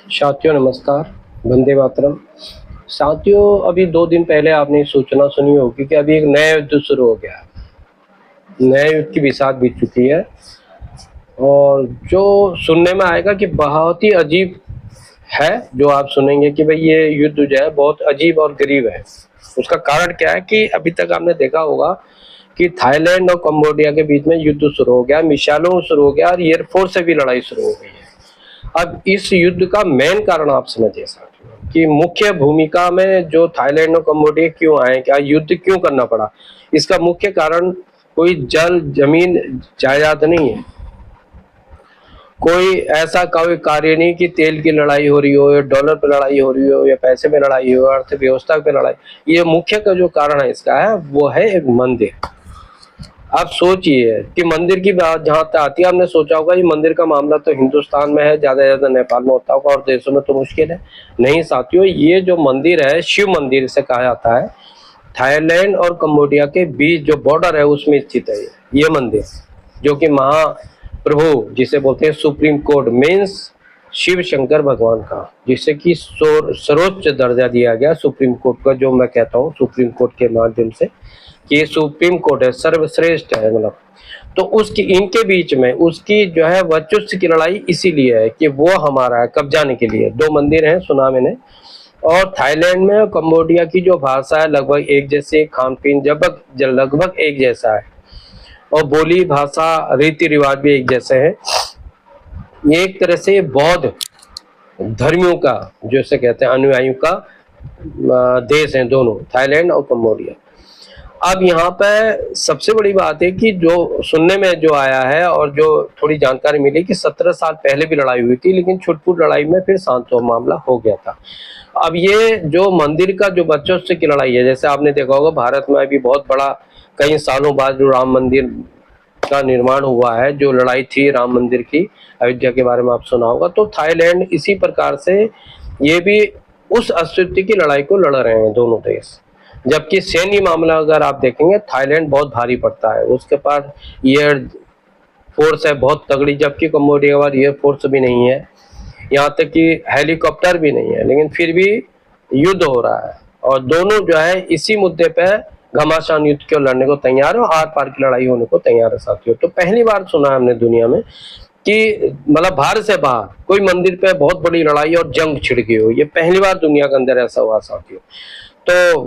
साथियों नमस्कार, वंदे मातरम। साथियों अभी 2 दिन पहले आपने सूचना सुनी होगी कि अभी एक नया युद्ध शुरू हो गया है। नए युद्ध की बिसात बीत चुकी है और जो सुनने में आएगा कि बहुत ही अजीब है, जो आप सुनेंगे कि भाई ये युद्ध जो है बहुत अजीब और गरीब है। उसका कारण क्या है कि अभी तक आपने देखा होगा कि थाईलैंड और कंबोडिया के बीच में युद्ध शुरू हो गया, मिसाइलों शुरू हो गया और एयरफोर्स से भी लड़ाई शुरू हो गई है। अब इस युद्ध का मेन कारण आप समझिए साथियों कि मुख्य भूमिका में जो थाईलैंड और कंबोडिया क्यों आए, क्या युद्ध क्यों करना पड़ा। इसका मुख्य कारण कोई जल जमीन जायदाद नहीं है, कोई ऐसा कोई कार्य नहीं कि तेल की लड़ाई हो रही हो या डॉलर पे लड़ाई हो रही हो या पैसे में लड़ाई हो, अर्थव्यवस्था पे लड़ाई। ये मुख्य का जो कारण है इसका है वो है एक मंदिर। आप सोचिए कि मंदिर की बात जहां तक आती है, आपने सोचा होगा ये मंदिर का मामला तो हिंदुस्तान में है, ज्यादा से ज्यादा नेपाल में होता होगा और देशों में तो मुश्किल है। नहीं साथियों, ये जो मंदिर है शिव मंदिर से कहा जाता है, थाईलैंड और कंबोडिया के बीच जो बॉर्डर है उसमें स्थित है ये मंदिर, जो कि महाप्रभु जिसे बोलते हैं supreme court means Shiv Shankar भगवान का, जिसे कि सर्वोच्च दर्जा दिया गया सुप्रीम कोर्ट का, जो मैं कहता हूँ सुप्रीम कोर्ट के माध्यम से कि ये सुप्रीम कोर्ट है, सर्वश्रेष्ठ है। मतलब तो उसकी इनके बीच में उसकी जो है वर्चस्व की लड़ाई इसीलिए है कि वो हमारा है, कब्जाने के लिए। 2 मंदिर हैं सुना मैंने। और थाईलैंड में कंबोडिया की जो भाषा है लगभग एक जैसे, खान पीन लगभग एक जैसा है और बोली भाषा रीति रिवाज भी एक जैसे हैं। ये एक तरह से बौद्ध धर्मियों का, जैसे कहते हैं अनुयायियों का देश है दोनों, थाईलैंड और कंबोडिया। अब यहाँ पे सबसे बड़ी बात है कि जो सुनने में जो आया है और जो थोड़ी जानकारी मिली कि 17 साल पहले भी लड़ाई हुई थी, लेकिन छुटपुट लड़ाई में फिर शांत मामला हो गया था। अब ये जो मंदिर का जो वर्चस्व की लड़ाई है, जैसे आपने देखा होगा भारत में अभी बहुत बड़ा कई सालों बाद जो राम मंदिर का निर्माण हुआ है, जो लड़ाई थी राम मंदिर की, अयोध्या के बारे में आप सुना होगा। तो थाईलैंड इसी प्रकार से ये भी उस अस्तित्व की लड़ाई को लड़ रहे हैं दोनों देश। जबकि सैन्य मामला अगर आप देखेंगे थाईलैंड बहुत भारी पड़ता है, उसके पास एयर फोर्स है बहुत तगड़ी, जबकि कंबोडिया के पास एयर फोर्स भी नहीं है, यहाँ तक कि हेलीकॉप्टर भी नहीं है, लेकिन फिर भी युद्ध हो रहा है और दोनों जो है इसी मुद्दे पे घमासान युद्ध को लड़ने को तैयार है और आर पार की लड़ाई होने को तैयार है साथियों। तो पहली बार सुना है हमने दुनिया में कि मतलब भारत से बाहर कोई मंदिर पे बहुत बड़ी लड़ाई और जंग छिड़ गई हो, ये पहली बार दुनिया के अंदर ऐसा हुआ साथियों। तो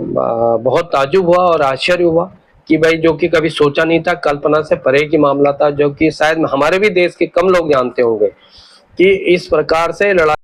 बहुत ताज्जुब हुआ और आश्चर्य हुआ कि भाई जो कि कभी सोचा नहीं था, कल्पना से परे की मामला था, जो कि शायद हमारे भी देश के कम लोग जानते होंगे कि इस प्रकार से लड़ाई